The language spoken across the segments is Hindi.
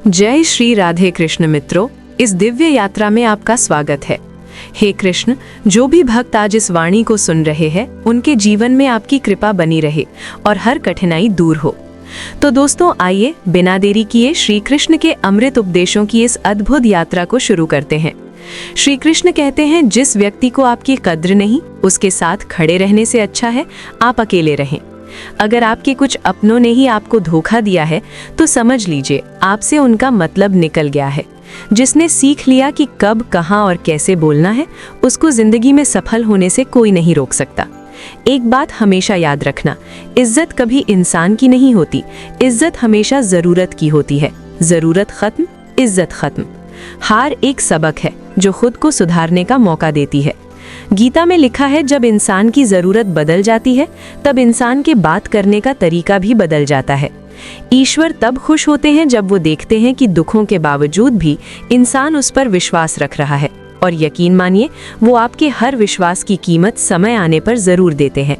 जय श्री राधे कृष्ण मित्रों, इस दिव्य यात्रा में आपका स्वागत है। हे कृष्ण, जो भी भक्त आज इस वाणी को सुन रहे हैं, उनके जीवन में आपकी कृपा बनी रहे और हर कठिनाई दूर हो। तो दोस्तों, आइए बिना देरी किए श्री कृष्ण के अमृत उपदेशों की इस अद्भुत यात्रा को शुरू करते हैं। श्री कृष्ण कहते हैं, जिस व्यक्ति को आपकी कद्र नहीं, उसके साथ खड़े रहने से अच्छा है आप अकेले रहें। अगर आपके कुछ अपनों ने ही आपको धोखा दिया है तो समझ लीजिए आपसे उनका मतलब निकल गया है। जिसने सीख लिया कि कब, कहां और कैसे बोलना है, उसको जिंदगी में सफल होने से कोई नहीं रोक सकता। एक बात हमेशा याद रखना, इज्जत कभी इंसान की नहीं होती, इज्जत हमेशा जरूरत की होती है। जरूरत खत्म, इज्जत खत्म। हार एक सबक है जो खुद को सुधारने का मौका देती है। गीता में लिखा है, जब इंसान की जरूरत बदल जाती है तब इंसान के बात करने का तरीका भी बदल जाता है। ईश्वर तब खुश होते हैं जब वो देखते हैं कि दुखों के बावजूद भी इंसान उस पर विश्वास रख रहा है, और यकीन मानिए वो आपके हर विश्वास की कीमत समय आने पर जरूर देते हैं।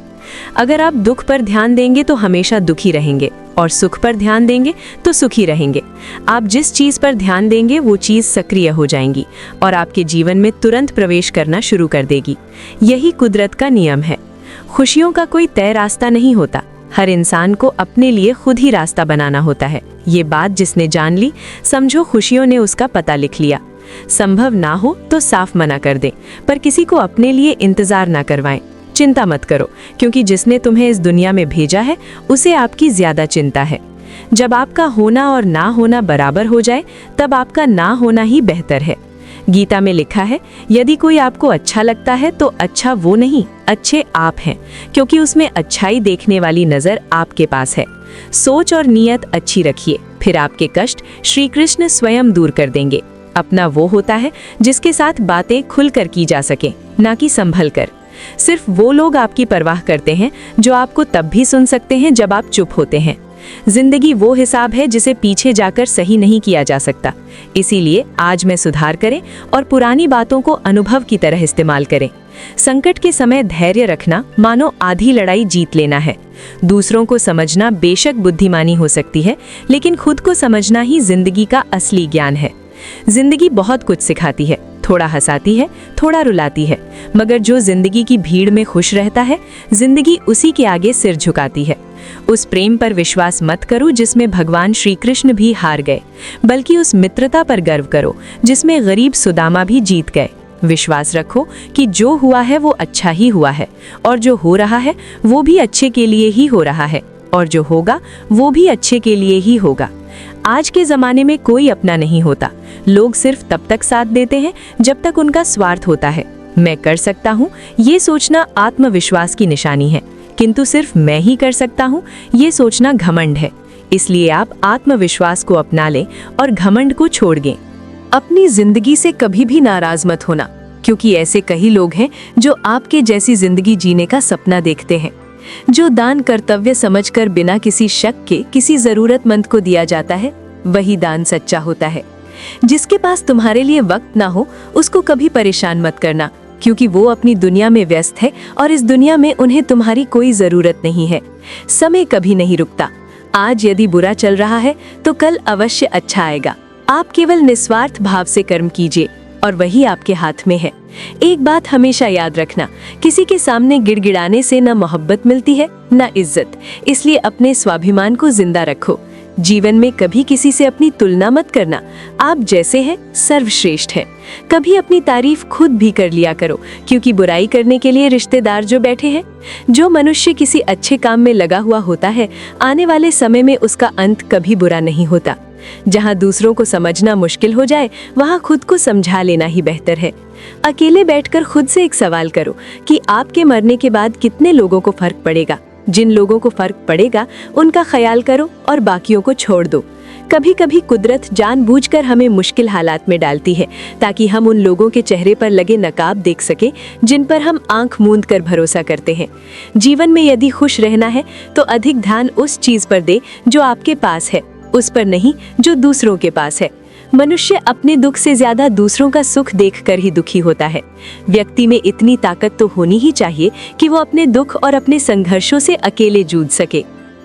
अगर आप दुख पर ध्यान देंगे तो हमेशा दुखी रहेंगे, और सुख पर ध्यान देंगे तो सुखी रहेंगे। आप जिस चीज पर ध्यान देंगे वो चीज सक्रिय हो जाएंगी और आपके जीवन में तुरंत प्रवेश करना शुरू कर देगी। यही कुदरत का नियम है। खुशियों का कोई तय रास्ता नहीं होता, हर इंसान को अपने लिए खुद ही रास्ता बनाना होता है। ये बात जिसने जान ली, समझो खुशियों ने उसका पता लिख लिया। संभव ना हो तो साफ मना कर दें, पर किसी को अपने लिए इंतजार ना करवाएं। चिंता मत करो, क्योंकि जिसने तुम्हें इस दुनिया में भेजा है उसे आपकी ज्यादा चिंता है। जब आपका होना और ना होना बराबर हो जाए तब आपका ना होना ही बेहतर है। गीता में लिखा है, यदि कोई आपको अच्छा लगता है तो अच्छा वो नहीं, अच्छे आप हैं, क्योंकि उसमें अच्छाई देखने वाली नजर आपके पास है। सोच और नीयत अच्छी रखिए, फिर आपके कष्ट श्री कृष्ण स्वयं दूर कर देंगे। अपना वो होता है जिसके साथ बातें खुलकर की जा सके, ना कि संभल कर। सिर्फ वो लोग आपकी परवाह करते हैं जो आपको तब भी सुन सकते हैं जब आप चुप होते हैं। जिंदगी वो हिसाब है जिसे पीछे जाकर सही नहीं किया जा सकता। इसीलिए आज में सुधार करें और पुरानी बातों को अनुभव की तरह इस्तेमाल करें। संकट के समय धैर्य रखना मानो आधी लड़ाई जीत लेना है। दूसरों को समझना बेशक बुद्धिमानी हो सकती है, लेकिन खुद को समझना ही जिंदगी का असली ज्ञान है। जिंदगी बहुत कुछ सिखाती है, थोड़ा हंसाती है, थोड़ा रुलाती है, मगर जो जिंदगी की भीड़ में खुश रहता है, जिंदगी उसी के आगे सिर झुकाती है। उस प्रेम पर विश्वास मत करो जिसमें भगवान श्री कृष्ण भी हार गए, बल्कि उस मित्रता पर गर्व करो जिसमें गरीब सुदामा भी जीत गए। विश्वास रखो कि जो हुआ है वो अच्छा ही हुआ है, और जो हो रहा है वो भी अच्छे के लिए ही हो रहा है, और जो होगा वो भी अच्छे के लिए ही होगा। आज के जमाने में कोई अपना नहीं होता। लोग सिर्फ तब तक साथ देते हैं जब तक उनका स्वार्थ होता है। मैं कर सकता हूँ ये सोचना आत्मविश्वास की निशानी है, किंतु सिर्फ मैं ही कर सकता हूँ ये सोचना घमंड है। इसलिए आप आत्मविश्वास को अपना लें और घमंड को छोड़ दें। अपनी जिंदगी से कभी भी नाराज मत होना, क्योंकि ऐसे कई लोग हैं जो आपके जैसी जिंदगी जीने का सपना देखते हैं। जो दान कर्तव्य समझकर बिना किसी शक के किसी जरूरतमंद को दिया जाता है, वही दान सच्चा होता है। जिसके पास तुम्हारे लिए वक्त ना हो उसको कभी परेशान मत करना, क्योंकि वो अपनी दुनिया में व्यस्त है और इस दुनिया में उन्हें तुम्हारी कोई जरूरत नहीं है। समय कभी नहीं रुकता। आज यदि बुरा चल रहा है तो कल अवश्य अच्छा आएगा। आप केवल निस्वार्थ भाव से कर्म कीजिए और वही आपके हाथ में है। एक बात हमेशा याद रखना, किसी के सामने गिड़गिड़ाने से न मोहब्बत मिलती है न इज्जत। इसलिए अपने स्वाभिमान को जिंदा रखो। जीवन में कभी किसी से अपनी तुलना मत करना। आप जैसे हैं सर्वश्रेष्ठ हैं। कभी अपनी तारीफ खुद भी कर लिया करो, क्योंकि बुराई करने के लिए रिश्तेदार जो बैठे हैं। जो मनुष्य किसी अच्छे काम में लगा हुआ होता है, आने वाले समय में उसका अंत कभी बुरा नहीं होता। जहाँ दूसरों को समझना मुश्किल हो जाए, वहाँ खुद को समझा लेना ही बेहतर है। अकेले बैठकर खुद से एक सवाल करो कि आपके मरने के बाद कितने लोगों को फर्क पड़ेगा। जिन लोगों को फर्क पड़ेगा उनका ख्याल करो और बाकियों को छोड़ दो। कभी कभी कुदरत जानबूझकर हमें मुश्किल हालात में डालती है, ताकि हम उन लोगों के चेहरे पर लगे नकाब देख सके जिन पर हम आंख मूंद कर भरोसा करते हैं। जीवन में यदि खुश रहना है तो अधिक ध्यान उस चीज पर दे जो आपके पास है, उस पर नहीं जो दूसरों के पास है। मनुष्य अपने दुख से ज्यादा दूसरों का सुख देखकर ही दुखी होता है। व्यक्ति में इतनी ताकत तो होनी ही चाहिए कि वो अपने दुख और अपने संघर्षों से अकेले जूझ सके।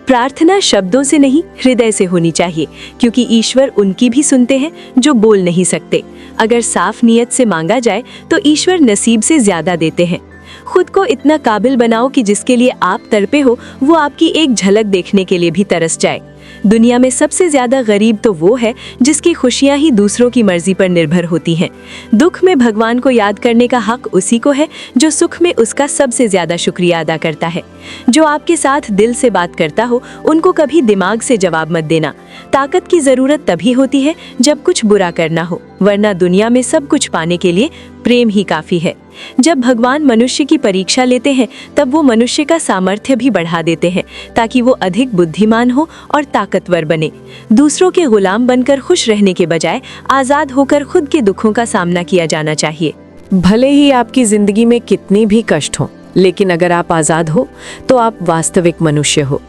प्रार्थना शब्दों से नहीं, हृदय से होनी चाहिए, क्योंकि ईश्वर उनकी भी सुनते हैं जो बोल नहीं सकते। अगर साफ नियत से मांगा जाए तो ईश्वर नसीब से ज्यादा देते हैं। खुद को इतना काबिल बनाओ कि जिसके लिए आप तड़पे हो वो आपकी एक झलक देखने के लिए भी तरस जाए। दुनिया में सबसे ज्यादा गरीब तो वो है जिसकी खुशियां ही दूसरों की मर्जी पर निर्भर होती हैं। दुख में भगवान को याद करने का हक उसी को है जो सुख में उसका सबसे ज्यादा शुक्रिया अदा करता है। जो आपके साथ दिल से बात करता हो उनको कभी दिमाग से जवाब मत देना। ताकत की जरूरत तभी होती है जब कुछ बुरा करना हो, वरना दुनिया में सब कुछ पाने के लिए प्रेम ही काफी है। जब भगवान मनुष्य की परीक्षा लेते हैं तब वो मनुष्य का सामर्थ्य भी बढ़ा देते हैं ताकि वो अधिक बुद्धिमान हो और ताकतवर बने। दूसरों के गुलाम बनकर खुश रहने के बजाय आजाद होकर खुद के दुखों का सामना किया जाना चाहिए। भले ही आपकी जिंदगी में कितनी भी कष्ट हो, लेकिन अगर आप आजाद हो तो आप वास्तविक मनुष्य हो।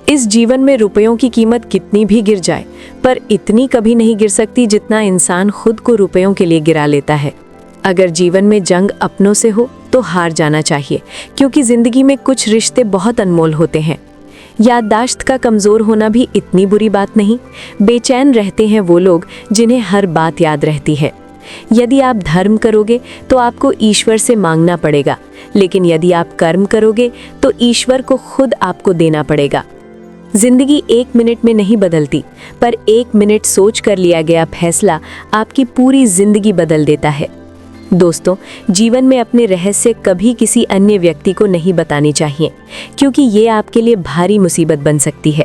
इस जीवन में रुपयों की कीमत कितनी भी गिर जाए, पर इतनी कभी नहीं गिर सकती जितना इंसान खुद को रुपयों के लिए गिरा लेता है। अगर जीवन में जंग अपनों से हो तो हार जाना चाहिए, क्योंकि जिंदगी में कुछ रिश्ते बहुत अनमोल होते हैं। याददाश्त का कमजोर होना भी इतनी बुरी बात नहीं। बेचैन रहते हैं वो लोग जिन्हें हर बात याद रहती है। यदि आप धर्म करोगे तो आपको ईश्वर से मांगना पड़ेगा, लेकिन यदि आप कर्म करोगे तो ईश्वर को खुद आपको देना पड़ेगा। जिंदगी 1 मिनट में नहीं बदलती, पर 1 मिनट सोच कर लिया गया फैसला आपकी पूरी जिंदगी बदल देता है। दोस्तों, जीवन में अपने रहस्य कभी किसी अन्य व्यक्ति को नहीं बतानी चाहिए, क्योंकि ये आपके लिए भारी मुसीबत बन सकती है।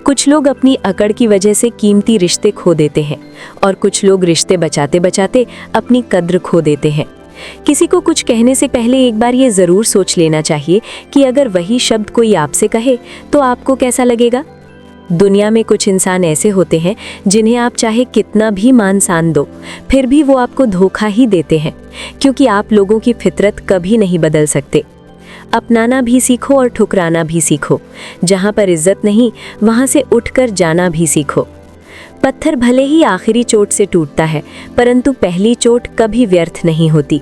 कुछ लोग अपनी अकड़ की वजह से कीमती रिश्ते खो देते हैं और कुछ लोग रिश्ते बचाते बचाते अपनी कद्र खो देते हैं। किसी को कुछ कहने से पहले एक बार ये ज़रूर सोच लेना चाहिए कि अगर वही शब्द कोई आपसे कहे तो आपको कैसा लगेगा। दुनिया में कुछ इंसान ऐसे होते हैं जिन्हें आप चाहे कितना भी मान सान दो, फिर भी वो आपको धोखा ही देते हैं, क्योंकि आप लोगों की फितरत कभी नहीं बदल सकते। अपनाना भी सीखो और ठुकराना भी सीखो। जहाँ पर इज्जत नहीं वहाँ से उठकर जाना भी सीखो। पत्थर भले ही आखिरी चोट से टूटता है, परंतु पहली चोट कभी व्यर्थ नहीं होती।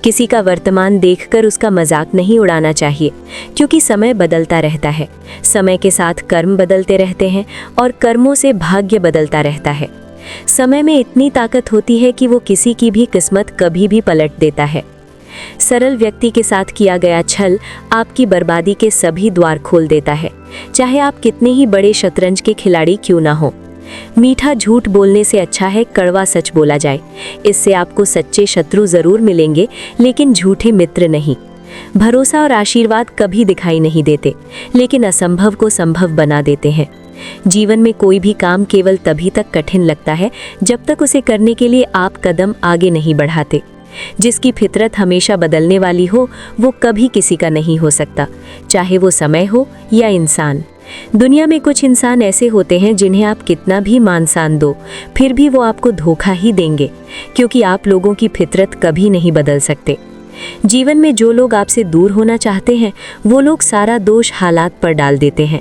किसी का वर्तमान देखकर उसका मजाक नहीं उड़ाना चाहिए, क्योंकि समय बदलता रहता है। समय के साथ कर्म बदलते रहते हैं और कर्मों से भाग्य बदलता रहता है। समय में इतनी ताकत होती है कि वो किसी की भी किस्मत कभी भी पलट देता है। सरल व्यक्ति के साथ किया गया छल आपकी बर्बादी के सभी द्वार खोल देता है, चाहे आप कितने ही बड़े शतरंज के खिलाड़ी क्यों ना हो। मीठा झूठ बोलने से अच्छा है कड़वा सच बोला जाए। इससे आपको सच्चे शत्रु जरूर मिलेंगे, लेकिन झूठे मित्र नहीं। भरोसा और आशीर्वाद कभी दिखाई नहीं देते, लेकिन असंभव को संभव बना देते हैं। जीवन में कोई भी काम केवल तभी तक कठिन लगता है जब तक उसे करने के लिए आप कदम आगे नहीं बढ़ाते। जिसकी फितरत हमेशा बदलने वाली हो वो कभी किसी का नहीं हो सकता, चाहे वो समय हो या इंसान। दुनिया में कुछ इंसान ऐसे होते हैं जिन्हें आप कितना भी मान सान दो, फिर भी वो आपको धोखा ही देंगे, क्योंकि आप लोगों की फितरत कभी नहीं बदल सकते। जीवन में जो लोग आपसे दूर होना चाहते हैं वो लोग सारा दोष हालात पर डाल देते हैं।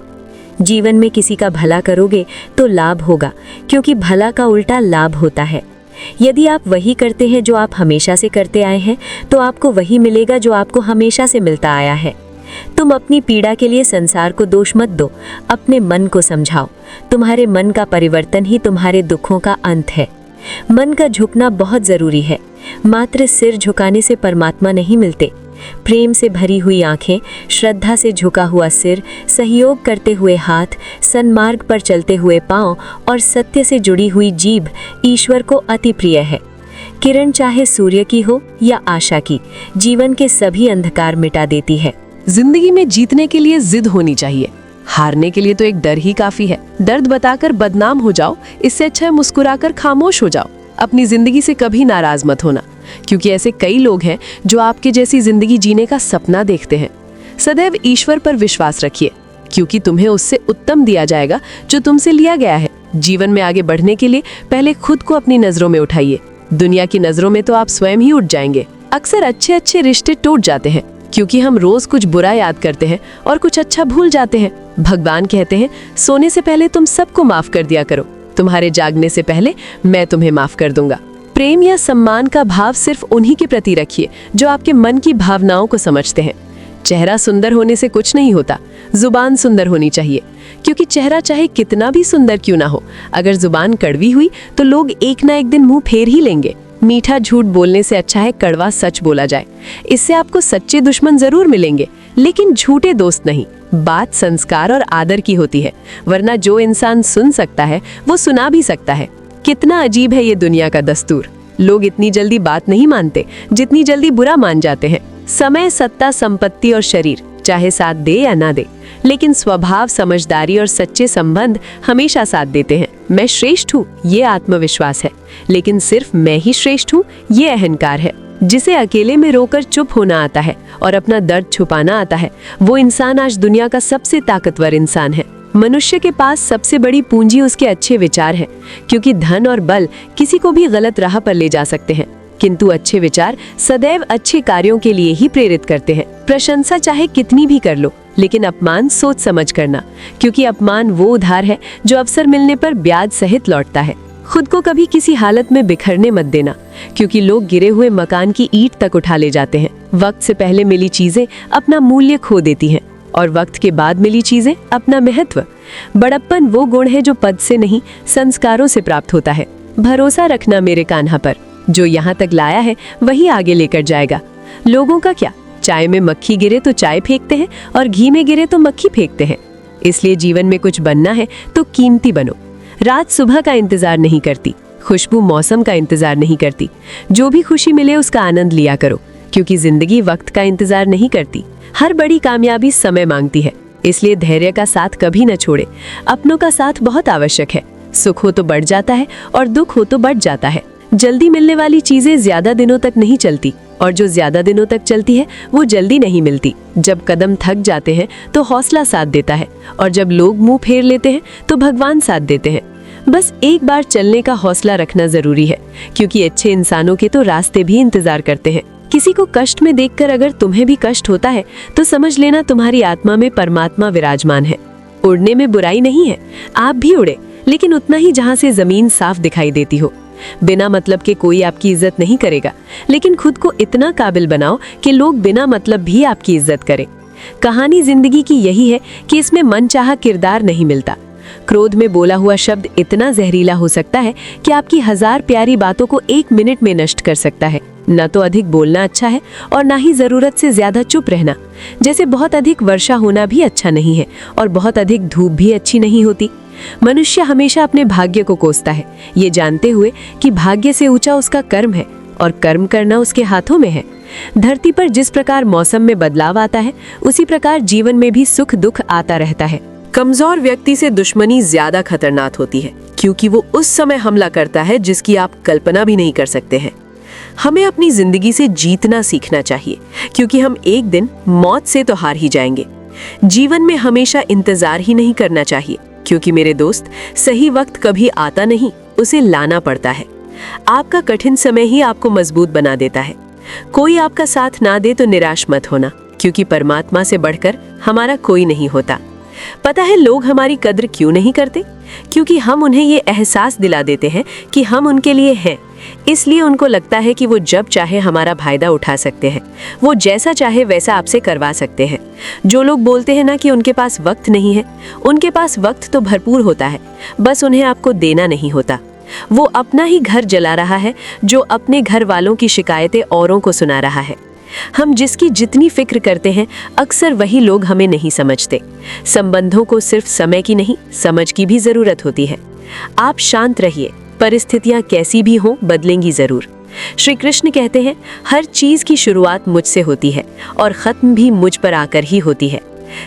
जीवन में किसी का भला करोगे तो लाभ होगा, क्योंकि भला का उल्टा लाभ होता है। यदि आप वही करते हैं जो आप हमेशा से करते आए हैं, तो आपको वही मिलेगा जो आपको हमेशा से मिलता आया है। तुम अपनी पीड़ा के लिए संसार को दोष मत दो, अपने मन को समझाओ। तुम्हारे मन का परिवर्तन ही तुम्हारे दुखों का अंत है। मन का झुकना बहुत जरूरी है। मात्र सिर झुकाने से परमात्मा नहीं मिलते। प्रेम से भरी हुई आंखें, श्रद्धा से झुका हुआ सिर, सहयोग करते हुए हाथ, सन्मार्ग पर चलते हुए पांव और सत्य से जुड़ी हुई जीभ ईश्वर को अति प्रिय है। किरण चाहे सूर्य की हो या आशा की, जीवन के सभी अंधकार मिटा देती है। जिंदगी में जीतने के लिए जिद होनी चाहिए, हारने के लिए तो एक डर ही काफी है। दर्द बताकर बदनाम हो जाओ, इससे अच्छा है मुस्कुराकर खामोश हो जाओ। अपनी जिंदगी से कभी नाराज मत होना, क्योंकि ऐसे कई लोग हैं जो आपके जैसी जिंदगी जीने का सपना देखते हैं। सदैव ईश्वर पर विश्वास रखिए, क्योंकि तुम्हें उससे उत्तम दिया जाएगा जो तुमसे लिया गया है। जीवन में आगे बढ़ने के लिए पहले खुद को अपनी नजरों में उठाइए। दुनिया की नजरों में तो आप स्वयं ही उठ जाएंगे। अक्सर अच्छे अच्छे रिश्ते टूट जाते हैं क्योंकि हम रोज कुछ बुरा याद करते हैं और कुछ अच्छा भूल जाते हैं। भगवान कहते हैं, सोने से पहले तुम सबको माफ कर दिया करो, तुम्हारे जागने से पहले मैं तुम्हें माफ कर दूंगा। प्रेम या सम्मान का भाव सिर्फ उन्हीं के प्रति रखिए जो आपके मन की भावनाओं को समझते हैं। चेहरा सुंदर होने से कुछ नहीं होता, जुबान सुंदर होनी चाहिए, क्योंकि चेहरा चाहे कितना भी सुंदर क्यों ना हो, अगर जुबान कड़वी हुई तो लोग एक ना एक दिन मुंह फेर ही लेंगे। मीठा झूठ बोलने से अच्छा है कड़वा सच बोला जाए। इससे आपको सच्चे दुश्मन जरूर मिलेंगे, लेकिन झूठे दोस्त नहीं। बात संस्कार और आदर की होती है, वरना जो इंसान सुन सकता है वो सुना भी सकता है। कितना अजीब है ये दुनिया का दस्तूर। लोग इतनी जल्दी बात नहीं मानते जितनी जल्दी बुरा मान जाते हैं। समय, सत्ता, संपत्ति और शरीर चाहे साथ दे या ना दे, लेकिन स्वभाव, समझदारी और सच्चे संबंध हमेशा साथ देते हैं। मैं श्रेष्ठ हूँ ये आत्मविश्वास है, लेकिन सिर्फ मैं ही श्रेष्ठ हूँ ये अहंकार है। जिसे अकेले में रोकर चुप होना आता है और अपना दर्द छुपाना आता है, वो इंसान आज दुनिया का सबसे ताकतवर इंसान है। मनुष्य के पास सबसे बड़ी पूंजी उसके अच्छे विचार है, क्योंकि धन और बल किसी को भी गलत राह पर ले जा सकते हैं, किंतु अच्छे विचार सदैव अच्छे कार्यों के लिए ही प्रेरित करते हैं। प्रशंसा चाहे कितनी भी कर लो, लेकिन अपमान सोच समझ करना, क्योंकि अपमान वो उधार है जो अवसर मिलने पर ब्याज सहित लौटता है। खुद को कभी किसी हालत में बिखरने मत देना, क्योंकि लोग गिरे हुए मकान की ईंट तक उठा ले जाते हैं। वक्त से पहले मिली चीजें अपना मूल्य खो देती हैं, और वक्त के बाद मिली चीजें अपना महत्व। बड़प्पन वो गुण है जो पद से नहीं, संस्कारों से प्राप्त होता है। भरोसा रखना मेरे कान्हा पर, जो यहाँ तक लाया है वही आगे लेकर जाएगा। लोगों का क्या, चाय में मक्खी गिरे तो चाय फेंकते हैं और घी में गिरे तो मक्खी फेंकते हैं। इसलिए जीवन में कुछ बनना है तो कीमती बनो। रात सुबह का इंतजार नहीं करती, खुशबू मौसम का इंतजार नहीं करती। जो भी खुशी मिले उसका आनंद लिया करो, क्योंकि जिंदगी वक्त का इंतजार नहीं करती। हर बड़ी कामयाबी समय मांगती है, इसलिए धैर्य का साथ कभी न छोड़े। अपनों का साथ बहुत आवश्यक है। सुख हो तो बढ़ जाता है और दुख हो तो बढ़ जाता है। जल्दी मिलने वाली चीजें ज्यादा दिनों तक नहीं चलती, और जो ज्यादा दिनों तक चलती है वो जल्दी नहीं मिलती। जब कदम थक जाते हैं तो हौसला साथ देता है, और जब लोग मुंह फेर लेते हैं तो भगवान साथ देते हैं। बस एक बार चलने का हौसला रखना जरूरी है, क्योंकि अच्छे इंसानों के तो रास्ते भी इंतजार करते हैं। किसी को कष्ट में देखकर अगर तुम्हें भी कष्ट होता है तो समझ लेना तुम्हारी आत्मा में परमात्मा विराजमान है। उड़ने में बुराई नहीं है, आप भी उड़े, लेकिन उतना ही जहाँ से जमीन साफ दिखाई देती हो। बिना मतलब के कोई आपकी इज्जत नहीं करेगा, लेकिन खुद को इतना काबिल बनाओ कि लोग बिना मतलब भी आपकी इज्जत करें। कहानी जिंदगी की यही है कि इसमें मनचाहा किरदार नहीं मिलता। क्रोध में बोला हुआ शब्द इतना जहरीला हो सकता है कि आपकी 1000 प्यारी बातों को 1 मिनट में नष्ट कर सकता है। न तो अधिक बोलना अच्छा है और ना ही जरूरत से ज्यादा चुप रहना। जैसे बहुत अधिक वर्षा होना भी अच्छा नहीं है और बहुत अधिक धूप भी अच्छी नहीं होती। मनुष्य हमेशा अपने भाग्य को कोसता है, ये जानते हुए कि भाग्य से ऊंचा उसका कर्म है और कर्म करना उसके हाथों में है। धरती पर जिस प्रकार मौसम में बदलाव आता है, उसी प्रकार जीवन में भी सुख दुख आता रहता है। कमजोर व्यक्ति से दुश्मनी ज्यादा खतरनाक होती है, क्योंकि वो उस समय हमला करता है जिसकी आप कल्पना भी नहीं कर सकते हैं। हमें अपनी जिंदगी से जीतना सीखना चाहिए, क्योंकि हम एक दिन मौत से तो हार ही जाएंगे। जीवन में हमेशा इंतजार ही नहीं करना चाहिए, क्योंकि मेरे दोस्त, सही वक्त कभी आता नहीं, उसे लाना पड़ता है। आपका कठिन समय ही आपको मजबूत बना देता है। कोई आपका साथ ना दे तो निराश मत होना, क्योंकि परमात्मा से बढ़कर हमारा कोई नहीं होता। पता है लोग हमारी कद्र क्यों नहीं करते? क्योंकि हम उन्हें ये एहसास दिला देते हैं कि हम उनके लिए हैं। इसलिए उनको लगता है कि वो जब चाहे हमारा फायदा उठा सकते हैं, वो जैसा चाहे वैसा आपसे करवा सकते हैं। जो लोग बोलते हैं ना कि उनके पास वक्त नहीं है, उनके पास वक्त तो भरपूर होता है, बस उन्हें आपको देना नहीं होता। वो अपना ही घर जला रहा है, जो अपने घर वालों की शिकायतें औरों को सुना रहा है। हम जिसकी जितनी फिक्र करते हैं, अक्सर वही लोग हमें नहीं समझते। संबंधों को सिर्फ समय की नहीं, समझ की भी जरूरत होती है। आप शांत रहिए, परिस्थितियां कैसी भी हों बदलेंगी जरूर। श्री कृष्ण कहते हैं, हर चीज की शुरुआत मुझसे होती है और खत्म भी मुझ पर आकर ही होती है।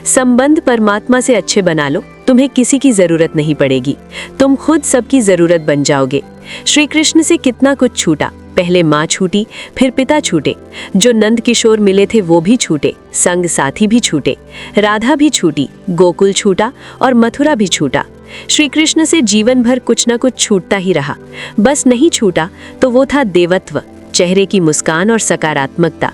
संबंध परमात्मा से अच्छे बना लो, तुम्हें किसी की जरूरत नहीं पड़ेगी, तुम खुद सबकी जरूरत बन जाओगे। श्री कृष्ण से कितना कुछ छूटा, पहले माँ छूटी, फिर पिता छूटे, जो नंद किशोर मिले थे वो भी छूटे, संग साथी भी छूटे, राधा भी छूटी, गोकुल छूटा और मथुरा भी छूटा। श्री कृष्ण से जीवन भर कुछ न कुछ छूटता ही रहा। बस नहीं छूटा तो वो था देवत्व, चेहरे की मुस्कान और सकारात्मकता।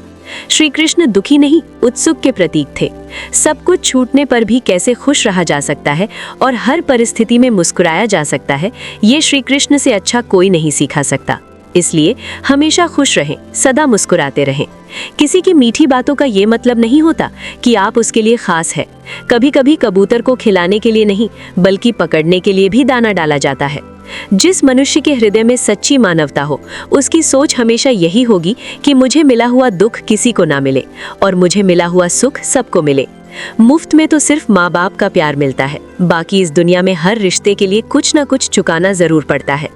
श्री कृष्ण दुखी नहीं, उत्सुक के प्रतीक थे। सब कुछ छूटने पर भी कैसे खुश रहा जा सकता है और हर परिस्थिति में मुस्कुराया जा सकता है, ये श्री कृष्ण से अच्छा कोई नहीं सीखा सकता। इसलिए हमेशा खुश रहें, सदा मुस्कुराते रहें। किसी की मीठी बातों का ये मतलब नहीं होता कि आप उसके लिए खास है। कभी कभी कबूतर को खिलाने के लिए नहीं, बल्कि पकड़ने के लिए भी दाना डाला जाता है। जिस मनुष्य के हृदय में सच्ची मानवता हो, उसकी सोच हमेशा यही होगी कि मुझे मिला हुआ दुख किसी को ना मिले और मुझे मिला हुआ सुख सबको मिले। मुफ्त में तो सिर्फ माँ बाप का प्यार मिलता है, बाकी इस दुनिया में हर रिश्ते के लिए कुछ ना कुछ चुकाना जरूर पड़ता है।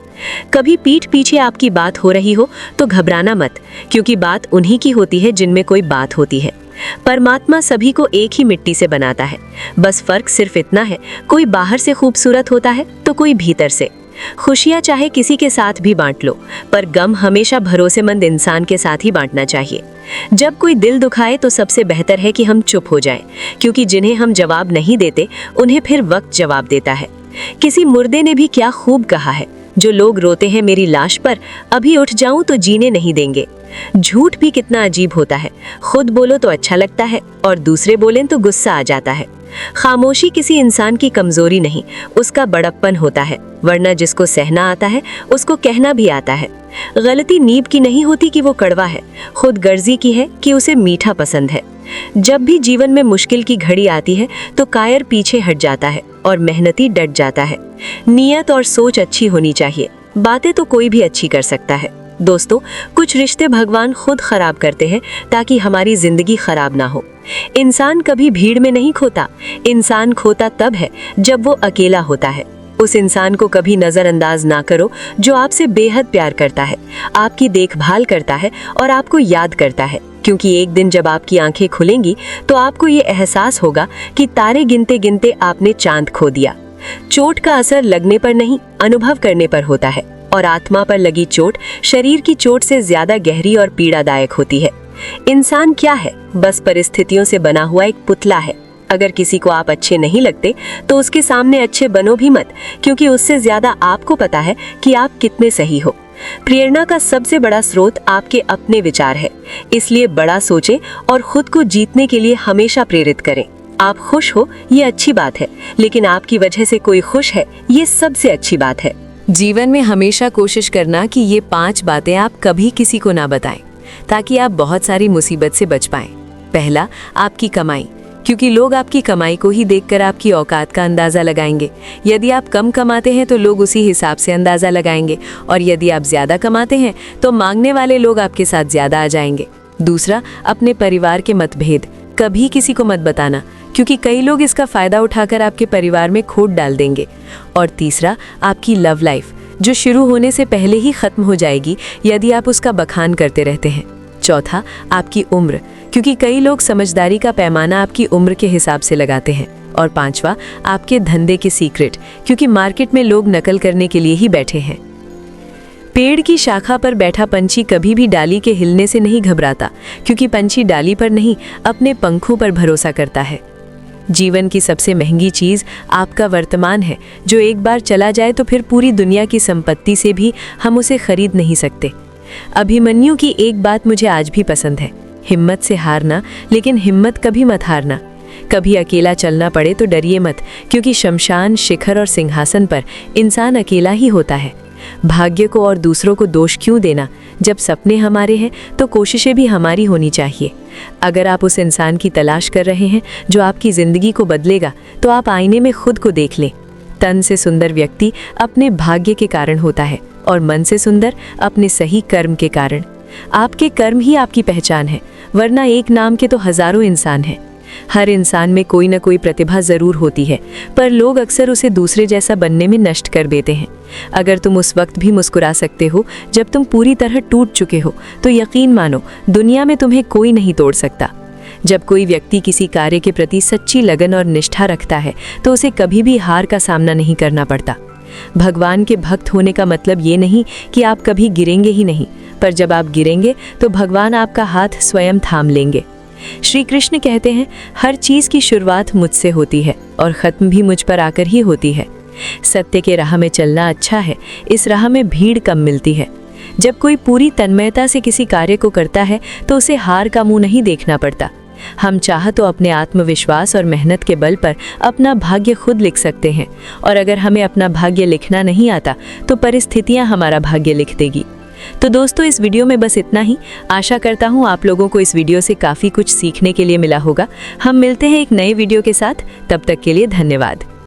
कभी पीठ पीछे आपकी बात हो रही हो तो घबराना मत, क्योंकि बात उन्हीं की होती है जिनमें कोई बात होती है। परमात्मा सभी को एक ही मिट्टी से बनाता है, बस फर्क सिर्फ इतना है, कोई बाहर से खूबसूरत होता है तो कोई भीतर से। खुशियाँ चाहे किसी के साथ भी बांट लो, पर गम हमेशा भरोसेमंद इंसान के साथ ही बांटना चाहिए। जब कोई दिल दुखाए तो सबसे बेहतर है कि हम चुप हो जाएं, क्योंकि जिन्हें हम जवाब नहीं देते उन्हें फिर वक्त जवाब देता है। किसी मुर्दे ने भी क्या खूब कहा है, जो लोग रोते हैं मेरी लाश पर, अभी उठ जाऊं तो जीने नहीं देंगे। झूठ भी कितना अजीब होता है, खुद बोलो तो अच्छा लगता है और दूसरे बोलें तो गुस्सा आ जाता है। खामोशी किसी इंसान की कमजोरी नहीं, उसका बड़प्पन होता है, वरना जिसको सहना आता है उसको कहना भी आता है। गलती नीब की नहीं होती कि वो कड़वा है, खुद गर्जी की है कि उसे मीठा पसंद है। जब भी जीवन में मुश्किल की घड़ी आती है तो कायर पीछे हट जाता है और मेहनती डट जाता है। नियत और सोच अच्छी होनी चाहिए, बातें तो कोई भी अच्छी कर सकता है। दोस्तों, कुछ रिश्ते भगवान खुद खराब करते हैं ताकि हमारी जिंदगी खराब ना हो। इंसान कभी भीड़ में नहीं खोता, इंसान खोता तब है जब वो अकेला होता है। उस इंसान को कभी नजरअंदाज ना करो जो आपसे बेहद प्यार करता है, आपकी देखभाल करता है और आपको याद करता है, क्योंकि एक दिन जब आपकी आंखें खुलेंगी तो आपको ये एहसास होगा कि तारे गिनते गिनते आपने चांद खो दिया। चोट का असर लगने पर नहीं, अनुभव करने पर होता है, और आत्मा पर लगी चोट शरीर की चोट से ज्यादा गहरी और पीड़ादायक होती है। इंसान क्या है? बस परिस्थितियों से बना हुआ एक पुतला है। अगर किसी को आप अच्छे नहीं लगते तो उसके सामने अच्छे बनो भी मत, क्योंकि उससे ज्यादा आपको पता है कि आप कितने सही हो। प्रेरणा का सबसे बड़ा स्रोत आपके अपने विचार है, इसलिए बड़ा सोचें और खुद को जीतने के लिए हमेशा प्रेरित करें। आप खुश हो ये अच्छी बात है, लेकिन आपकी वजह से कोई खुश है ये सबसे अच्छी बात है। जीवन में हमेशा कोशिश करना कि ये 5 बातें आप कभी किसी को ना बताएं, ताकि आप बहुत सारी मुसीबत से बच पाएं। पहला, आपकी कमाई, क्योंकि लोग आपकी कमाई को ही देखकर आपकी औकात का अंदाज़ा लगाएंगे। यदि आप कम कमाते हैं तो लोग उसी हिसाब से अंदाज़ा लगाएंगे, और यदि आप ज़्यादा कमाते हैं तो मांगने वाले लोग आपके साथ ज़्यादा आ जाएंगे। दूसरा, अपने परिवार के मतभेद कभी किसी को मत बताना, क्योंकि कई लोग इसका फ़ायदा उठाकर आपके परिवार में खोट डाल देंगे। और तीसरा, आपकी लव लाइफ, जो शुरू होने से पहले ही ख़त्म हो जाएगी यदि आप उसका बखान करते रहते हैं। चौथा, आपकी उम्र, क्योंकि कई लोग समझदारी का पैमाना आपकी उम्र के हिसाब से लगाते हैं। और पांचवा, आपके धंधे के सीक्रेट, क्योंकि मार्केट में लोग नकल करने के लिए ही बैठे हैं। पेड़ की शाखा पर बैठा पंछी कभी भी डाली के हिलने से नहीं घबराता, क्योंकि पंछी डाली पर नहीं अपने पंखों पर भरोसा करता है। जीवन की सबसे महंगी चीज़ आपका वर्तमान है, जो एक बार चला जाए तो फिर पूरी दुनिया की संपत्ति से भी हम उसे खरीद नहीं सकते। अभिमन्यु की एक बात मुझे आज भी पसंद है, हिम्मत से हारना, लेकिन हिम्मत कभी मत हारना। कभी अकेला चलना पड़े तो डरिए मत, क्योंकि शमशान, शिखर और सिंहासन पर इंसान अकेला ही होता है। भाग्य को और दूसरों को दोष क्यों देना? जब सपने हमारे हैं तो कोशिशें भी हमारी होनी चाहिए। अगर आप उस इंसान की तलाश कर रहे हैं जो आपकी ज़िंदगी को बदलेगा, तो आप आईने में खुद को देख लें। तन से सुंदर व्यक्ति अपने भाग्य के कारण होता है, और मन से सुंदर अपने सही कर्म के कारण। आपके कर्म ही आपकी पहचान है, वरना एक नाम के तो हजारों इंसान हैं। हर इंसान में कोई ना कोई प्रतिभा जरूर होती है, पर लोग अक्सर उसे दूसरे जैसा बनने में नष्ट कर देते हैं। अगर तुम उस वक्त भी मुस्कुरा सकते हो जब तुम पूरी तरह टूट चुके हो, तो यकीन मानो दुनिया में तुम्हें कोई नहीं तोड़ सकता। जब कोई व्यक्ति किसी कार्य के प्रति सच्ची लगन और निष्ठा रखता है तो उसे कभी भी हार का सामना नहीं करना पड़ता। भगवान के भक्त होने का मतलब ये नहीं कि आप कभी गिरेंगे ही नहीं, पर जब आप गिरेंगे तो भगवान आपका हाथ स्वयं थाम लेंगे। श्री कृष्ण कहते हैं, हर चीज़ की शुरुआत मुझसे होती है और ख़त्म भी मुझ पर आकर ही होती है। सत्य के राह में चलना अच्छा है, इस राह में भीड़ कम मिलती है। जब कोई पूरी तन्मयता से किसी कार्य को करता है तो उसे हार का मुंह नहीं देखना पड़ता। हम चाह तो अपने आत्मविश्वास और मेहनत के बल पर अपना भाग्य खुद लिख सकते हैं, और अगर हमें अपना भाग्य लिखना नहीं आता तो परिस्थितियां हमारा भाग्य लिख देगी। तो दोस्तों इस वीडियो में बस इतना ही। आशा करता हूँ आप लोगों को इस वीडियो से काफ़ी कुछ सीखने के लिए मिला होगा। हम मिलते हैं एक नए वीडियो के साथ, तब तक के लिए धन्यवाद।